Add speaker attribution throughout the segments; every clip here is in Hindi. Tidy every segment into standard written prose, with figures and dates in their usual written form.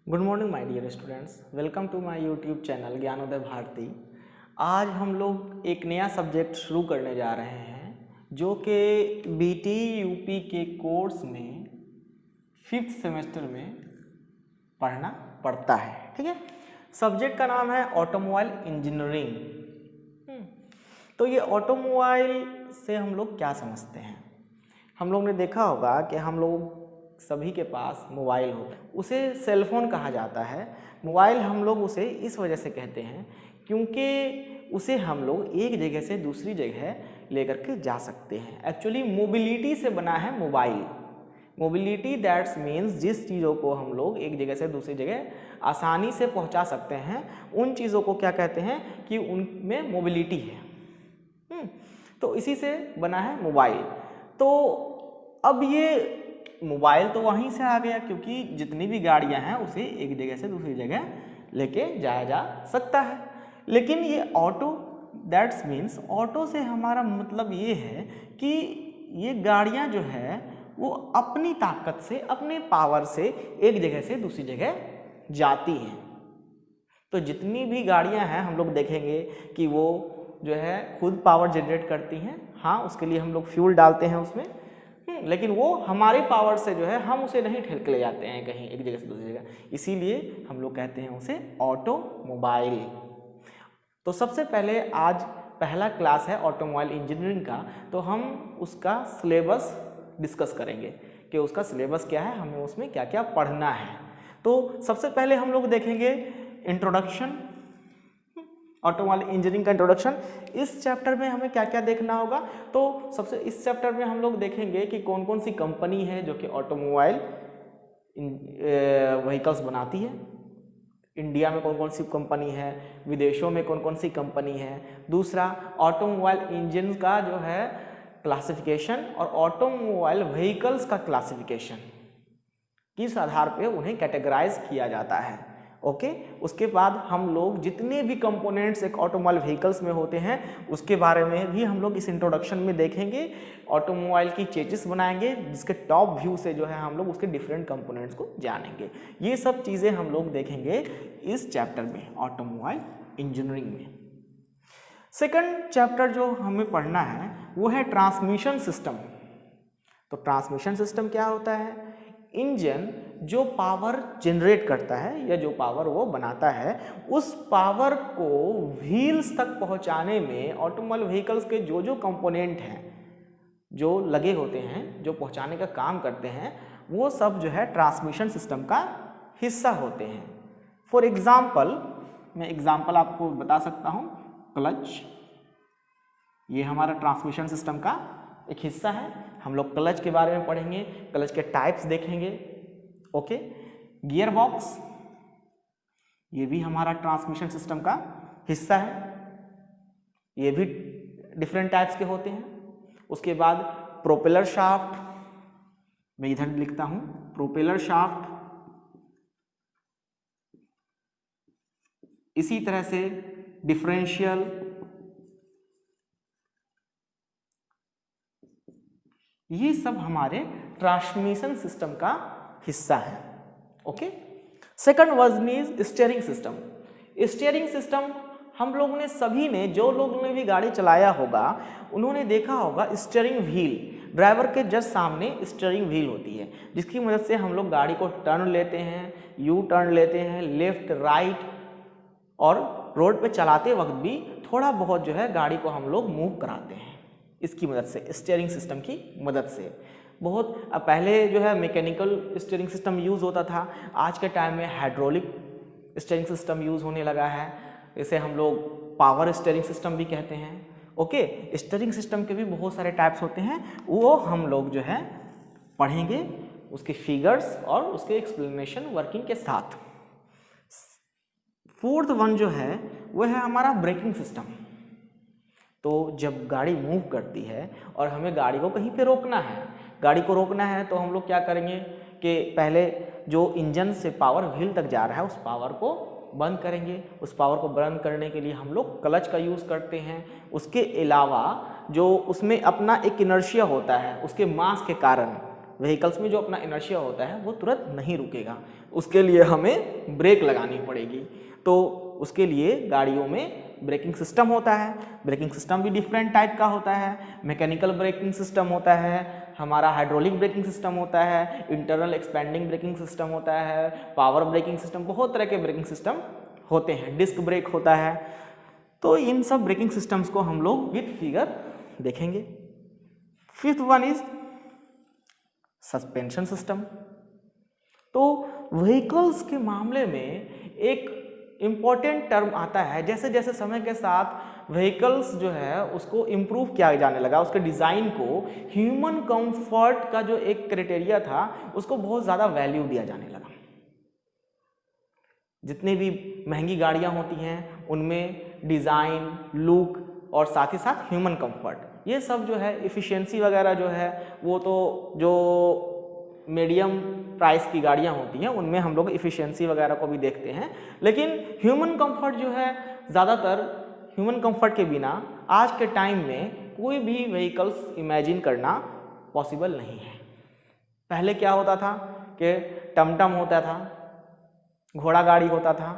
Speaker 1: Good morning my dear students, welcome to my YouTube channel Gyanoday Bharati. आज हम लोग एक नया सब्जेक्ट शुरू करने जा रहे हैं जो कि बीटी यूपी के कोर्स में 5th सेमेस्टर में पढ़ना पड़ता है। ठीक है, सब्जेक्ट का नाम है ऑटोमोबाइल इंजीनियरिंग। तो ये ऑटोमोबाइल से हम लोग क्या समझते हैं? हम लोग ने देखा होगा कि हम लोग सभी के पास मोबाइल होता है, उसे सेलफोन कहा जाता है। मोबाइल हम लोग उसे इस वजह से कहते हैं क्योंकि उसे हम लोग एक जगह से दूसरी जगह लेकर के जा सकते हैं। एक्चुअली मोबिलिटी से बना है मोबाइल। मोबिलिटी दैट्स मीन्स जिस चीज़ों को हम लोग एक जगह से दूसरी जगह आसानी से पहुंचा सकते हैं, उन चीज़ों को क्या कहते हैं कि उनमें मोबिलिटी है। तो इसी से बना है मोबाइल। तो अब ये मोबाइल तो वहीं से आ गया क्योंकि जितनी भी गाड़ियां हैं उसे एक जगह से दूसरी जगह लेके जाया जा सकता है। लेकिन ये ऑटो दैट्स मीन्स ऑटो से हमारा मतलब ये है कि ये गाड़ियां जो है वो अपनी ताकत से, अपने पावर से एक जगह से दूसरी जगह जाती हैं। तो जितनी भी गाड़ियां हैं हम लोग देखेंगे कि वो जो है खुद पावर जनरेट करती हैं। हाँ, उसके लिए हम लोग फ्यूल डालते हैं उसमें, लेकिन वो हमारे पावर से जो है हम उसे नहीं ठेल के ले जाते हैं कहीं एक जगह से दूसरी जगह, इसीलिए हम लोग कहते हैं उसे ऑटोमोबाइल। तो सबसे पहले आज पहला क्लास है ऑटोमोबाइल इंजीनियरिंग का, तो हम उसका सिलेबस डिस्कस करेंगे कि उसका सिलेबस क्या है, हमें उसमें क्या क्या पढ़ना है। तो सबसे पहले हम लोग देखेंगे इंट्रोडक्शन, ऑटोमोबाइल इंजीनियरिंग का इंट्रोडक्शन। इस चैप्टर में हमें क्या क्या देखना होगा? तो सबसे इस चैप्टर में हम लोग देखेंगे कि कौन कौन सी कंपनी है जो कि ऑटोमोबाइल व्हीकल्स बनाती है। इंडिया में कौन कौन सी कंपनी है, विदेशों में कौन कौन सी कंपनी है। दूसरा, ऑटोमोबाइल इंजन का जो है क्लासिफिकेशन और ऑटोमोबाइल व्हीकल्स का क्लासिफिकेशन, किस आधार पे उन्हें कैटेगराइज किया जाता है। ओके, उसके बाद हम लोग जितने भी कंपोनेंट्स एक ऑटोमोबाइल व्हीकल्स में होते हैं उसके बारे में भी हम लोग इस इंट्रोडक्शन में देखेंगे। ऑटोमोबाइल की चेसिस बनाएंगे जिसके टॉप व्यू से जो है हम लोग उसके डिफरेंट कंपोनेंट्स को जानेंगे। ये सब चीज़ें हम लोग देखेंगे इस चैप्टर में, ऑटोमोबाइल इंजीनियरिंग में। सेकंड चैप्टर जो हमें पढ़ना है वो है ट्रांसमिशन सिस्टम। तो ट्रांसमिशन सिस्टम क्या होता है? इंजन जो पावर जनरेट करता है या जो पावर वो बनाता है, उस पावर को व्हील्स तक पहुंचाने में ऑटोमोबाइल व्हीकल्स के जो जो कंपोनेंट हैं जो लगे होते हैं, जो पहुंचाने का काम करते हैं, वो सब जो है ट्रांसमिशन सिस्टम का हिस्सा होते हैं। फॉर एग्जाम्पल, मैं एग्जाम्पल आपको बता सकता हूँ। क्लच, ये हमारा ट्रांसमिशन सिस्टम का एक हिस्सा है। हम लोग क्लच के बारे में पढ़ेंगे, क्लच के टाइप्स देखेंगे। ओके, गियर बॉक्स, ये भी हमारा ट्रांसमिशन सिस्टम का हिस्सा है, ये भी डिफरेंट टाइप्स के होते हैं। उसके बाद प्रोपेलर शाफ्ट, मैं इधर लिखता हूं प्रोपेलर शाफ्ट। इसी तरह से डिफरेंशियल, ये सब हमारे ट्रांसमिशन सिस्टम का हिस्सा है। Okay, second version is steering system. Steering system हम लोगों ने, सभी ने, जो लोगों ने भी गाड़ी चलाया होगा उन्होंने देखा होगा स्टीयरिंग व्हील, ड्राइवर के जस्ट सामने स्टीयरिंग व्हील होती है जिसकी मदद से हम लोग गाड़ी को टर्न लेते हैं, यू टर्न लेते हैं, लेफ्ट राइट, और रोड पे चलाते वक्त भी थोड़ा बहुत जो है गाड़ी को हम लोग मूव कराते हैं इसकी मदद से, स्टीयरिंग सिस्टम की मदद से। बहुत पहले जो है मैकेनिकल स्टीयरिंग सिस्टम यूज़ होता था, आज के टाइम में हाइड्रोलिक स्टीयरिंग सिस्टम यूज़ होने लगा है। इसे हम लोग पावर स्टीयरिंग सिस्टम भी कहते हैं। ओके, स्टीयरिंग सिस्टम के भी बहुत सारे टाइप्स होते हैं, वो हम लोग जो है पढ़ेंगे उसके फिगर्स और उसके एक्सप्लेनेशन वर्किंग के साथ। फोर्थ वन जो है वो है हमारा ब्रेकिंग सिस्टम। तो जब गाड़ी मूव करती है और हमें गाड़ी को कहीं पे रोकना है, गाड़ी को रोकना है तो हम लोग क्या करेंगे कि पहले जो इंजन से पावर व्हील तक जा रहा है उस पावर को बंद करेंगे। उस पावर को बंद करने के लिए हम लोग क्लच का यूज़ करते हैं। उसके अलावा जो उसमें अपना एक इनर्शिया होता है, उसके मास के कारण व्हीकल्स में जो अपना इनर्शिया होता है वो तुरंत नहीं रुकेगा, उसके लिए हमें ब्रेक लगानी पड़ेगी। तो उसके लिए गाड़ियों में ब्रेकिंग सिस्टम होता है। ब्रेकिंग सिस्टम भी डिफरेंट टाइप का होता है। मैकेनिकल ब्रेकिंग सिस्टम होता है, हमारा हाइड्रोलिक ब्रेकिंग सिस्टम होता है, इंटरनल एक्सपेंडिंग ब्रेकिंग सिस्टम होता है, पावर ब्रेकिंग सिस्टम, बहुत तरह के ब्रेकिंग सिस्टम होते हैं, डिस्क ब्रेक होता है। तो इन सब ब्रेकिंग सिस्टम्स को हम लोग विद फिगर देखेंगे। Fifth one is suspension system. तो व्हीकल्स के मामले में एक इम्पॉर्टेंट टर्म आता है, जैसे जैसे समय के साथ व्हीकल्स जो है उसको इम्प्रूव किया जाने लगा, उसके डिज़ाइन को ह्यूमन कंफर्ट का जो एक क्राइटेरिया था उसको बहुत ज़्यादा वैल्यू दिया जाने लगा। जितनी भी महंगी गाड़ियां होती हैं उनमें डिज़ाइन, लुक और साथ ही साथ ह्यूमन कंफर्ट, ये सब जो है इफ़िशियंसी वगैरह जो है वो तो जो मीडियम प्राइस की गाड़ियां होती हैं उनमें हम लोग इफ़िशियंसी वगैरह को भी देखते हैं, लेकिन ह्यूमन कंफर्ट जो है ज़्यादातर ह्यूमन कंफर्ट के बिना आज के टाइम में कोई भी व्हीकल्स इमेजिन करना पॉसिबल नहीं है। पहले क्या होता था कि टमटम होता था, घोड़ा गाड़ी होता था,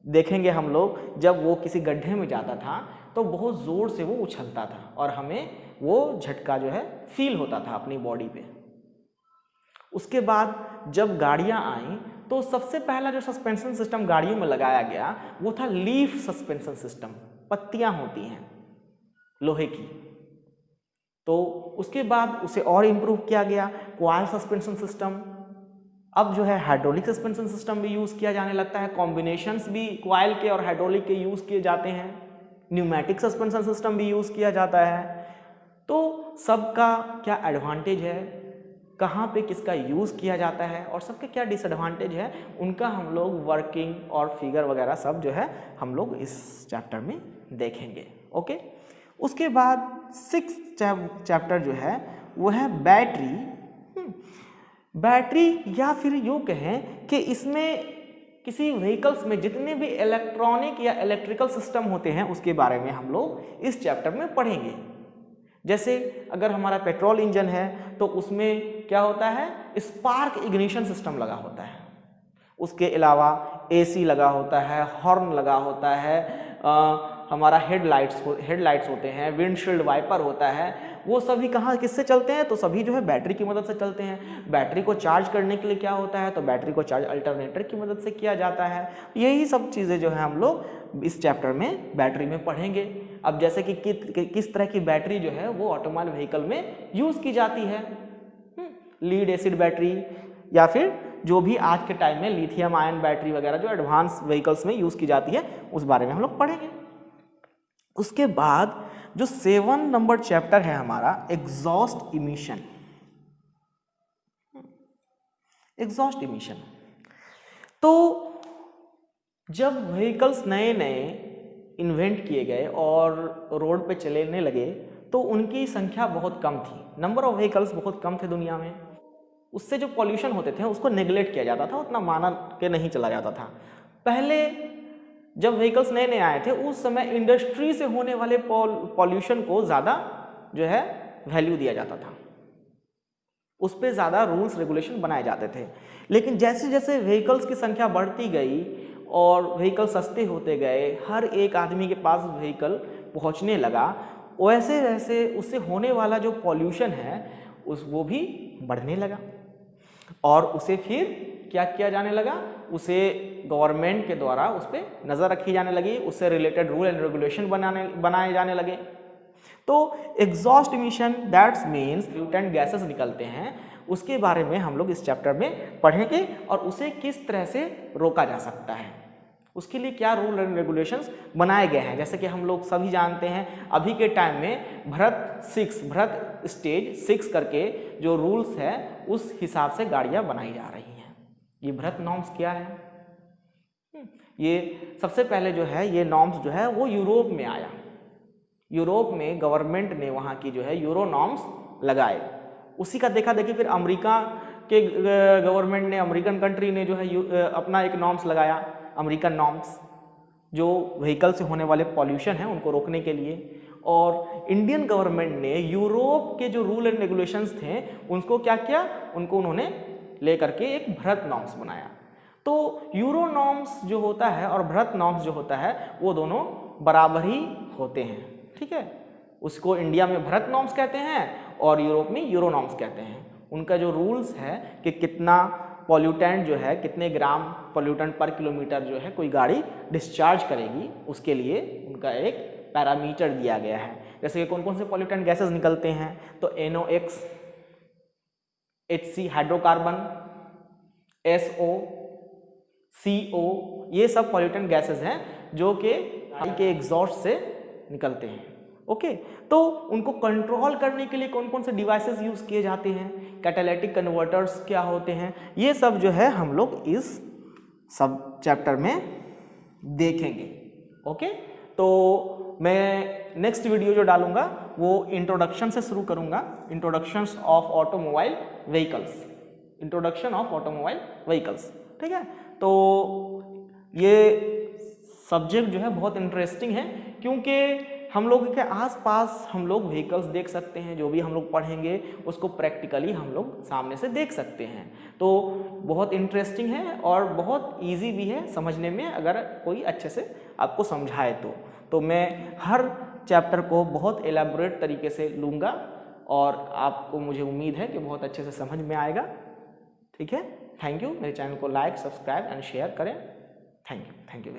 Speaker 1: देखेंगे हम लोग जब वो किसी गड्ढे में जाता था तो बहुत ज़ोर से वो उछलता था और हमें वो झटका जो है फील होता था अपनी बॉडी पे। उसके बाद जब गाड़ियां आई तो सबसे पहला जो सस्पेंशन सिस्टम गाड़ियों में लगाया गया वो था लीफ सस्पेंशन सिस्टम, पत्तियां होती हैं लोहे की। तो उसके बाद उसे और इम्प्रूव किया गया, कॉइल सस्पेंशन सिस्टम। अब जो है हाइड्रोलिक सस्पेंशन सिस्टम भी यूज़ किया जाने लगता है, कॉम्बिनेशंस भी कॉइल के और हाइड्रोलिक के यूज़ किए जाते हैं, न्यूमेटिक सस्पेंशन सिस्टम भी यूज़ किया जाता है। तो सबका क्या एडवांटेज है, कहाँ पे किसका यूज़ किया जाता है और सबके क्या डिसएडवांटेज है, उनका हम लोग वर्किंग और फिगर वगैरह सब जो है हम लोग इस चैप्टर में देखेंगे। ओके, उसके बाद 6th चैप्टर जो है वो है बैटरी। बैटरी या फिर यूँ कहें कि इसमें किसी व्हीकल्स में जितने भी इलेक्ट्रॉनिक या इलेक्ट्रिकल सिस्टम होते हैं उसके बारे में हम लोग इस चैप्टर में पढ़ेंगे। जैसे अगर हमारा पेट्रोल इंजन है तो उसमें क्या होता है, स्पार्क इग्निशन सिस्टम लगा होता है। उसके अलावा एसी लगा होता है, हॉर्न लगा होता है, हमारा हेडलाइट्स होते हैं, विंडशील्ड वाइपर होता है। वो सभी कहाँ किससे चलते हैं, तो सभी जो है बैटरी की मदद से चलते हैं। बैटरी को चार्ज करने के लिए क्या होता है, तो बैटरी को चार्ज अल्टरनेटर की मदद से किया जाता है। यही सब चीज़ें जो है हम लोग इस चैप्टर में बैटरी में पढ़ेंगे। अब जैसे कि किस तरह की बैटरी जो है वो ऑटोमोबाइल व्हीकल में यूज़ की जाती है, लीड एसिड बैटरी या फिर जो भी आज के टाइम में लिथियम आयन बैटरी वगैरह जो एडवांस व्हीकल्स में यूज़ की जाती है उस बारे में हम लोग पढ़ेंगे। उसके बाद जो 7 नंबर चैप्टर है हमारा एग्जॉस्ट इमिशन। एग्जॉस्ट इमिशन, तो जब व्हीकल्स नए नए इन्वेंट किए गए और रोड पे चलने लगे तो उनकी संख्या बहुत कम थी, नंबर ऑफ व्हीकल्स बहुत कम थे दुनिया में। उससे जो पॉल्यूशन होते थे उसको नेग्लेक्ट किया जाता था, उतना माना के नहीं चला जाता था। पहले जब व्हीकल्स नए नए आए थे उस समय इंडस्ट्री से होने वाले पॉल्यूशन को ज़्यादा जो है वैल्यू दिया जाता था, उस पर ज़्यादा रूल्स रेगुलेशन बनाए जाते थे। लेकिन जैसे जैसे व्हीकल्स की संख्या बढ़ती गई और व्हीकल सस्ते होते गए, हर एक आदमी के पास व्हीकल पहुंचने लगा, वैसे वैसे उससे होने वाला जो पॉल्यूशन है वो भी बढ़ने लगा। और उसे फिर क्या किया जाने लगा, उसे गवर्नमेंट के द्वारा उस पर नज़र रखी जाने लगी, उससे रिलेटेड रूल एंड रेगुलेशन बनाए जाने लगे। तो exhaust emission that's means pollutant gases निकलते हैं, उसके बारे में हम लोग इस चैप्टर में पढ़ेंगे और उसे किस तरह से रोका जा सकता है, उसके लिए क्या रूल एंड रेगुलेशंस बनाए गए हैं। जैसे कि हम लोग सभी जानते हैं अभी के टाइम में भारत स्टेज 6 करके जो रूल्स है उस हिसाब से गाड़ियां बनाई जा रही हैं। ये भारत नॉर्म्स क्या है, ये सबसे पहले जो है ये नॉर्म्स जो है वो यूरोप में आया। यूरोप में गवर्नमेंट ने वहाँ की जो है यूरो नॉर्म्स लगाए, उसी का देखा देखी फिर अमेरिका के गवर्नमेंट ने, अमेरिकन कंट्री ने जो है अपना एक नॉर्म्स लगाया, अमेरिकन नॉर्म्स, जो व्हीकल से होने वाले पॉल्यूशन है उनको रोकने के लिए। और इंडियन गवर्नमेंट ने यूरोप के जो रूल एंड रेगुलेशंस थे उनको क्या किया, उनको उन्होंने लेकर के एक भारत नॉर्म्स बनाया। तो यूरो नॉर्म्स जो होता है और भारत नॉर्म्स जो होता है वो दोनों बराबर ही होते हैं, ठीक है। उसको इंडिया में भारत नॉर्म्स कहते हैं और यूरोप में यूरो नॉर्म्स कहते हैं। उनका जो रूल्स है कि कितना पॉल्यूटेंट जो है, कितने ग्राम पॉल्यूटेंट पर किलोमीटर जो है कोई गाड़ी डिस्चार्ज करेगी, उसके लिए उनका एक पैरामीटर दिया गया है। जैसे कि कौन कौन से पॉल्यूटेंट गैसेस निकलते हैं, तो NOx, HC hydrocarbon, SO, CO, ये सब पॉल्यूटेंट गैसेस हैं जो कि गाड़ी के एग्जॉस्ट से निकलते हैं। ओके, तो उनको कंट्रोल करने के लिए कौन कौन से डिवाइसेस यूज किए जाते हैं, कैटालिटिक कन्वर्टर्स क्या होते हैं, ये सब जो है हम लोग इस सब चैप्टर में देखेंगे। ओके, तो मैं नेक्स्ट वीडियो जो डालूंगा वो इंट्रोडक्शन से शुरू करूंगा, introduction of automobile vehicles, introduction of automobile vehicles, ठीक है। तो ये सब्जेक्ट जो है बहुत इंटरेस्टिंग है क्योंकि हम लोग के आसपास हम लोग व्हीकल्स देख सकते हैं, जो भी हम लोग पढ़ेंगे उसको प्रैक्टिकली हम लोग सामने से देख सकते हैं। तो बहुत इंटरेस्टिंग है और बहुत इजी भी है समझने में, अगर कोई अच्छे से आपको समझाए तो मैं हर चैप्टर को बहुत एलैबोरेट तरीके से लूँगा और आपको मुझे उम्मीद है कि बहुत अच्छे से समझ में आएगा, ठीक है। Thank you. मेरे चैनल को लाइक, सब्सक्राइब एंड शेयर करें। Thank you.